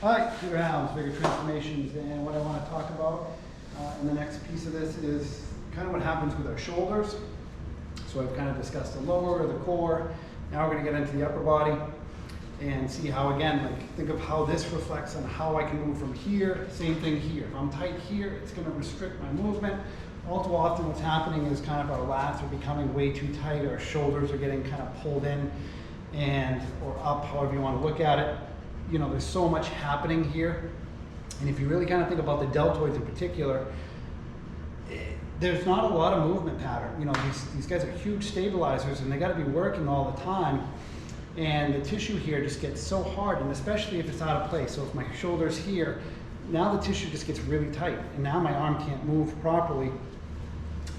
All right, bigger arms, bigger transformations, and what I want to talk about in the next piece of this is kind of what happens with our shoulders. So I've kind of discussed the lower, the core. Now we're going to get into the upper body and see how, again, like think of how this reflects on how I can move from here. Same thing here. If I'm tight here, it's going to restrict my movement. All too often what's happening is kind of our lats are becoming way too tight, our shoulders are getting kind of pulled in and or up, however you want to look at it. You know, there's so much happening here. And if you really kind of think about the deltoids in particular, there's not a lot of movement pattern. You know, these guys are huge stabilizers and they got to be working all the time. And the tissue here just gets so hard, and especially if it's out of place. So if my shoulder's here, now the tissue just gets really tight. And now my arm can't move properly.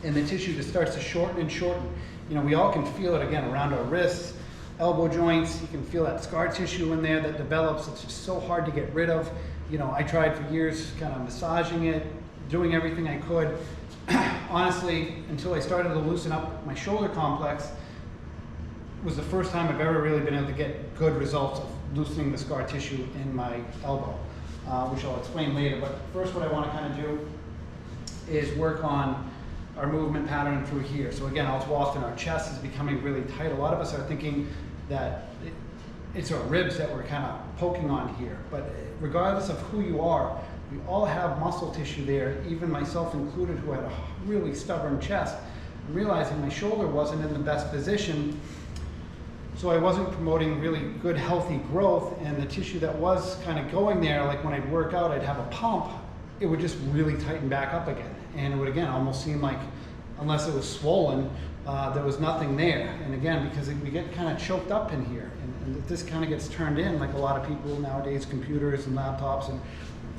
And the tissue just starts to shorten and shorten. You know, we all can feel it again around our wrists, elbow joints. You can feel that scar tissue in there that develops. It's just so hard to get rid of. You know, I tried for years kind of massaging it, doing everything I could. Honestly, until I started to loosen up my shoulder complex, was the first time I've ever really been able to get good results of loosening the scar tissue in my elbow, which I'll explain later. But first, what I want to kind of do is work on our movement pattern through here. So again, all too often our chest is becoming really tight. A lot of us are thinking that it's our ribs that we're kind of poking on here. But regardless of who you are, we all have muscle tissue there, even myself included, who had a really stubborn chest. I'm realizing my shoulder wasn't in the best position, so I wasn't promoting really good, healthy growth, and the tissue that was kind of going there, like when I'd work out, I'd have a pump, it would just really tighten back up again. And it would, again, almost seem like, unless it was swollen, there was nothing there. And again, because we get kind of choked up in here, and if this kind of gets turned in, like a lot of people nowadays, computers and laptops, and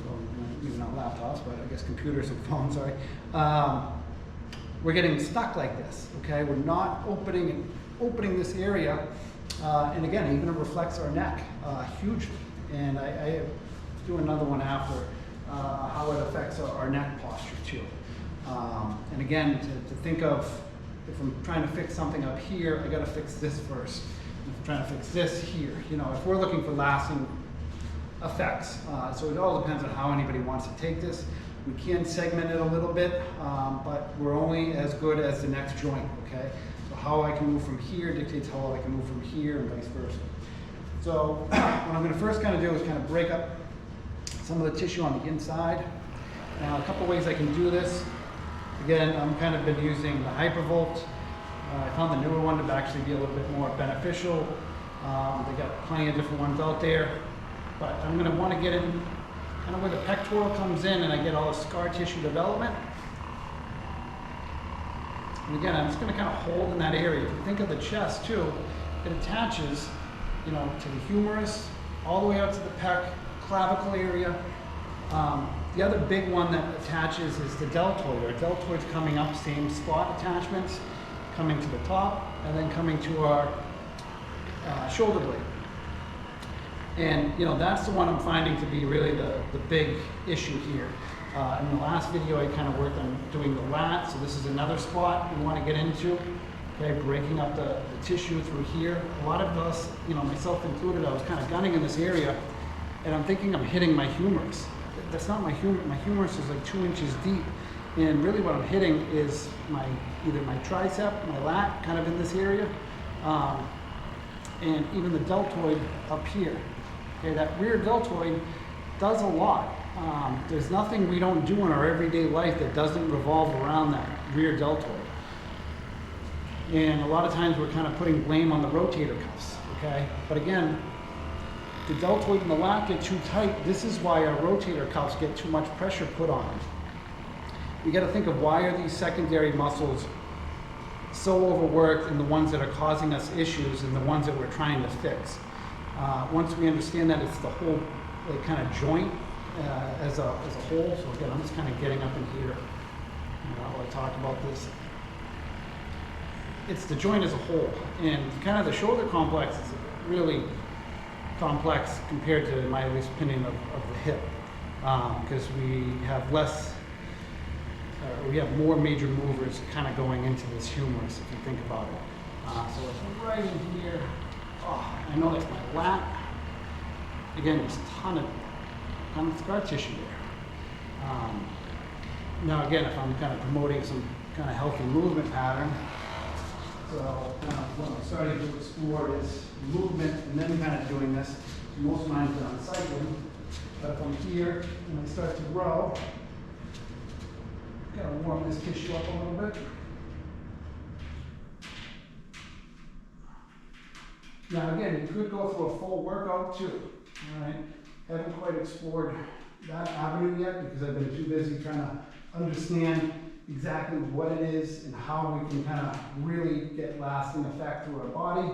well, even not laptops, but I guess computers and phones, sorry, we're getting stuck like this, okay? We're not opening this area, and again, even it reflects our neck hugely. And I do another one after how it affects our neck posture too. And again, to think of, if I'm trying to fix something up here, I gotta fix this first. If I'm trying to fix this here, you know, if we're looking for lasting effects. So it all depends on how anybody wants to take this. We can segment it a little bit, but we're only as good as the next joint, okay? So how I can move from here dictates how I can move from here and vice versa. So what I'm gonna first kind of do is kind of break up some of the tissue on the inside. Now, a couple ways I can do this. Again, I'm kind of been using the Hypervolt. I found the newer one to actually be a little bit more beneficial. They got plenty of different ones out there, but I'm going to want to get in kind of where the pectoral comes in, and I get all the scar tissue development. And again, I'm just going to kind of hold in that area. If you think of the chest too, it attaches, you know, to the humerus, all the way out to the pec, clavicle area. The other big one that attaches is the deltoid. Our deltoid's coming up, same spot attachments, coming to the top, and then coming to our shoulder blade. And you know, that's the one I'm finding to be really the big issue here. In the last video, I kind of worked on doing the lat, so this is another spot we want to get into. Okay, breaking up the tissue through here. A lot of us, you know, myself included, I was kind of gunning in this area, and I'm thinking I'm hitting my humerus. That's not my humerus. My humerus is like 2 inches deep, and really what I'm hitting is either my tricep, my lat, kind of in this area, and even the deltoid up here. Okay, that rear deltoid does a lot. There's nothing we don't do in our everyday life that doesn't revolve around that rear deltoid. And a lot of times we're kind of putting blame on the rotator cuffs, okay? But again, the deltoid and the lat get too tight. This is why our rotator cuffs get too much pressure put on them. We got to think of why are these secondary muscles so overworked, and the ones that are causing us issues and the ones that we're trying to fix. Once we understand that it's the whole kind of joint as a whole. So again, I'm just kind of getting up in here. While I talk about this, it's the joint as a whole, and kind of the shoulder complex is really complex compared to, in my at least opinion, of the hip, because we have less, we have more major movers kind of going into this humerus, if you think about it. So it's right in here. Oh, I know that's my lat. Again, there's a ton of kind of scar tissue there. Now again, if I'm kind of promoting some kind of healthy movement pattern, so what I'm starting to explore is movement and then kind of doing this. Most of mine is on cycling, but if I'm here and I start to row, gotta warm this tissue up a little bit. Now again, you could go through a full workout too, all right? Haven't quite explored that avenue yet because I've been too busy trying to understand exactly what it is and how we can kind of really get lasting effect through our body.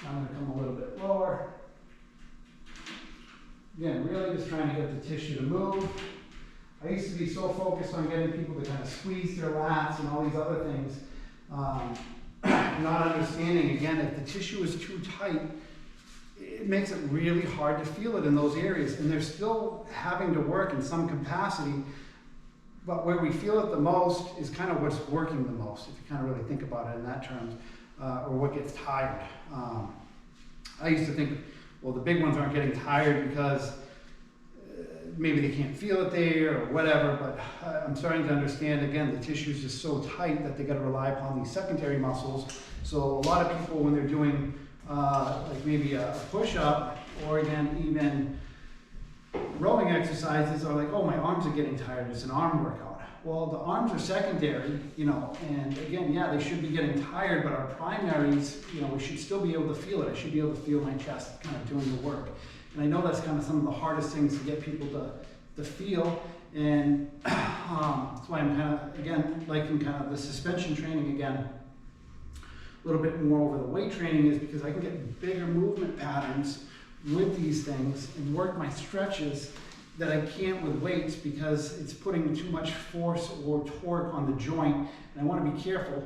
I'm going to come a little bit lower. Again, really just trying to get the tissue to move. I used to be so focused on getting people to kind of squeeze their lats and all these other things, not understanding, again, if the tissue is too tight, it makes it really hard to feel it in those areas. And they're still having to work in some capacity, but where we feel it the most is kind of what's working the most, if you kind of really think about it in that terms, or what gets tired. I used to think, well, the big ones aren't getting tired because maybe they can't feel it there or whatever, but I'm starting to understand, again, the tissue is just so tight that they got to rely upon these secondary muscles. So a lot of people, when they're doing like maybe a push-up or again, even rowing exercises, are like, oh, my arms are getting tired, it's an arm workout. Well, the arms are secondary, you know, and again, yeah, they should be getting tired, but our primaries, you know, we should still be able to feel it. I should be able to feel my chest kind of doing the work. And I know that's kind of some of the hardest things to get people to feel, and that's why I'm kind of, again, liking kind of the suspension training again, a little bit more over the weight training, is because I can get bigger movement patterns with these things and work my stretches that I can't with weights because it's putting too much force or torque on the joint. And I want to be careful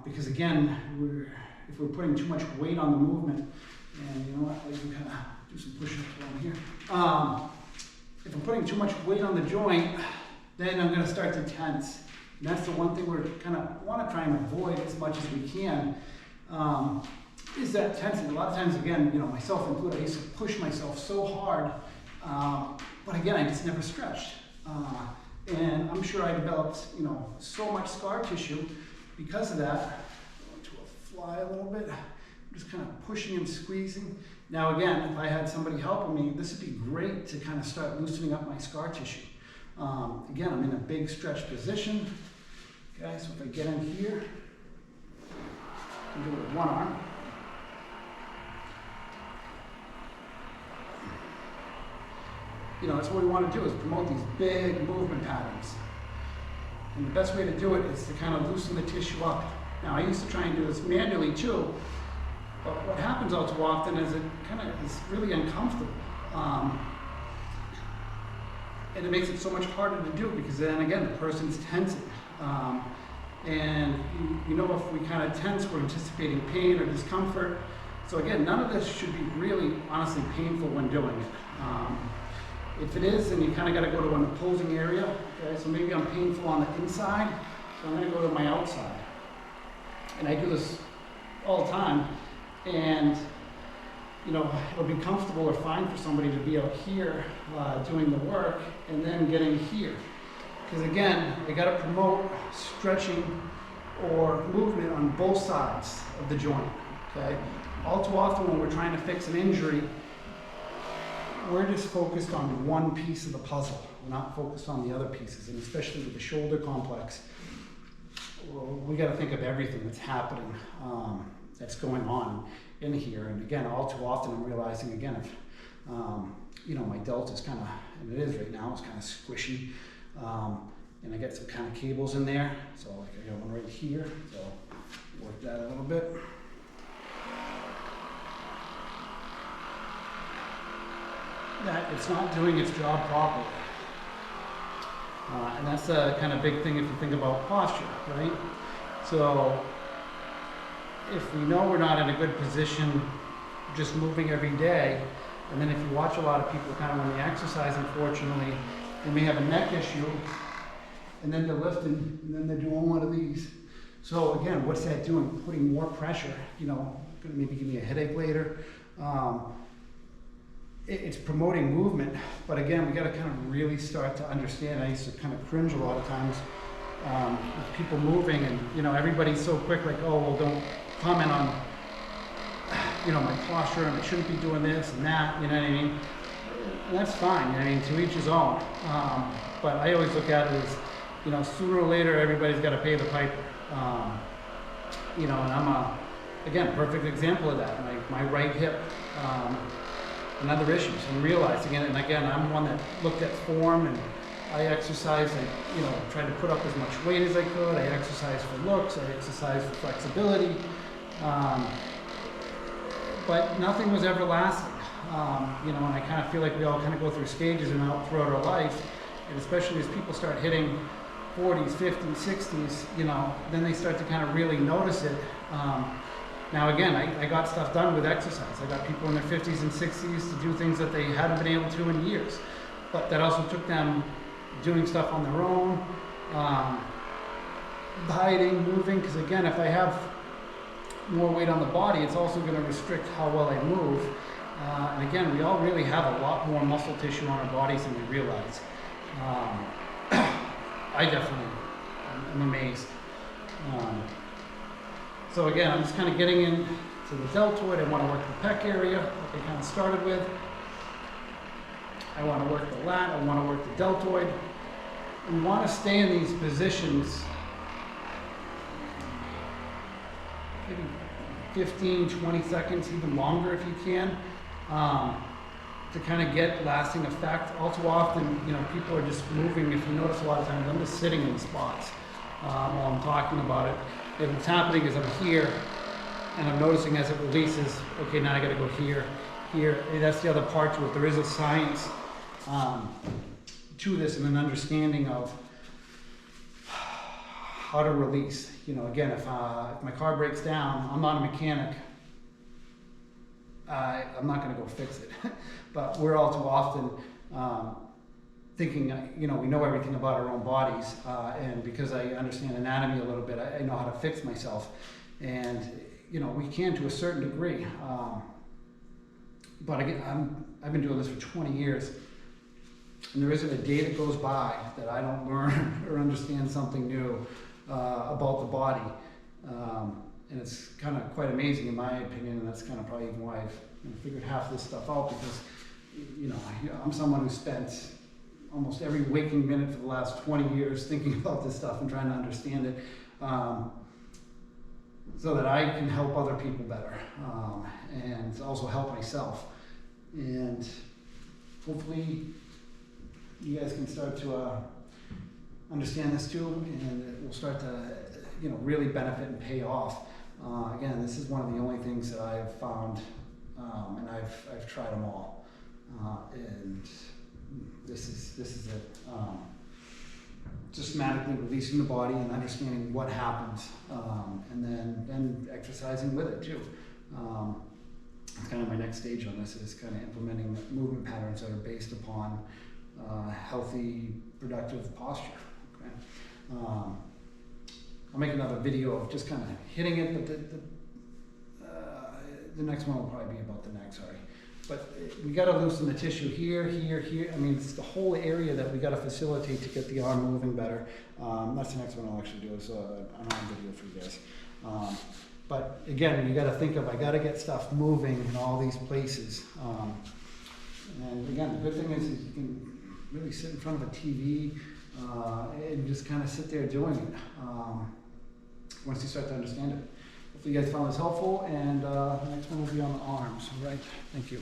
because again, if we're putting too much weight on the movement, and you know what, I can kind of do some push-ups while I'm here. If I'm putting too much weight on the joint, then I'm going to start to tense. And that's the one thing we're kind of want to try and avoid as much as we can. Is that tensing. A lot of times, again, you know, myself included, I used to push myself so hard, but again, I just never stretched. And I'm sure I developed, you know, so much scar tissue because of that. Going to a fly a little bit. I'm just kind of pushing and squeezing. Now again, if I had somebody helping me, this would be great to kind of start loosening up my scar tissue. Again, I'm in a big stretch position. Okay, so if I get in here, I can do it with one arm. You know, that's what we want to do, is promote these big movement patterns. And the best way to do it is to kind of loosen the tissue up. Now, I used to try and do this manually too, but what happens all too often is it kind of is really uncomfortable. And it makes it so much harder to do because then again, the person's tensing. And you know, if we kind of tense, we're anticipating pain or discomfort. So again, none of this should be really, honestly, painful when doing it. If it is, then you kind of got to go to an opposing area. Okay, so maybe I'm painful on the inside, so I'm going to go to my outside. And I do this all the time. And you know, it'll be comfortable or fine for somebody to be out here doing the work and then getting here. Because again, they got to promote stretching or movement on both sides of the joint. Okay. All too often when we're trying to fix an injury, we're just focused on one piece of the puzzle. We're not focused on the other pieces, and especially with the shoulder complex, we got to think of everything that's happening, that's going on in here. And again, all too often I'm realizing, again, if you know, my delta is kind of, and it is right now, it's kind of squishy, and I got some kind of cables in there, so like I got one right here, so work that a little bit. That it's not doing its job properly. And that's a kind of big thing if you think about posture, right? So if we know we're not in a good position just moving every day, and then if you watch a lot of people kind of when they exercise, unfortunately, they may have a neck issue, and then they're lifting, and then they're doing one of these. So again, what's that doing? Putting more pressure, you know, gonna maybe give me a headache later. it's promoting movement, but again, we got to kind of really start to understand. I used to kind of cringe a lot of times with people moving, and you know, everybody's so quick, like, oh, well, don't comment on, you know, my posture, and I shouldn't be doing this and that. You know what I mean? And that's fine. I mean, to each his own. But I always look at it as, you know, sooner or later, everybody's got to pay the piper. You know, and I'm again, perfect example of that. My right hip. And other issues, and realizing it, and again, I'm one that looked at form, and I exercised, you know, tried to put up as much weight as I could. I exercised for looks, I exercised for flexibility, but nothing was ever lasting. You know, and I kind of feel like we all kind of go through stages and out throughout our life, and especially as people start hitting 40s, 50s, 60s, you know, then they start to kind of really notice it. Now again, I got stuff done with exercise. I got people in their 50s and 60s to do things that they hadn't been able to in years. But that also took them doing stuff on their own, dieting, moving, because again, if I have more weight on the body, it's also going to restrict how well I move. And again, we all really have a lot more muscle tissue on our bodies than we realize. I definitely am amazed. So again, I'm just kind of getting into the deltoid. I want to work the pec area, like I kind of started with. I want to work the lat. I want to work the deltoid. We want to stay in these positions maybe 15, 20 seconds, even longer if you can, to kind of get lasting effect. All too often, you know, people are just moving. If you notice, a lot of times I'm just sitting in spots while I'm talking about it. And what's happening is I'm here, and I'm noticing as it releases, okay, now I got to go here, here. And that's the other part to it. There is a science to this, and an understanding of how to release. You know, again, if my car breaks down, I'm not a mechanic. I'm not going to go fix it. But we're all too often thinking, you know, we know everything about our own bodies, and because I understand anatomy a little bit, I know how to fix myself. And, you know, we can to a certain degree. But again, I've been doing this for 20 years, and there isn't a day that goes by that I don't learn or understand something new about the body. And it's kind of quite amazing in my opinion, and that's kind of probably even why I've figured half this stuff out, because, you know, I'm someone who spent almost every waking minute for the last 20 years thinking about this stuff and trying to understand it, so that I can help other people better, and also help myself. And hopefully you guys can start to understand this too, and it will start to, you know, really benefit and pay off. Again, this is one of the only things that I've found, and I've tried them all, and this is it. Systematically releasing the body and understanding what happens, and then exercising with it too. It's kind of my next stage on this, is kind of implementing movement patterns that are based upon healthy, productive posture. Okay? I'll make another video of just kind of hitting it, but the next one will probably be about the neck, sorry. But we got to loosen the tissue here, here, here. I mean, it's the whole area that we got to facilitate to get the arm moving better. That's the next one I'll actually do, so an arm video for you guys. But again, you got to think of, I got to get stuff moving in all these places. And again, the good thing is you can really sit in front of a TV and just kind of sit there doing it once you start to understand it. Hopefully you guys found this helpful, and the next one will be on the arms. All right, thank you.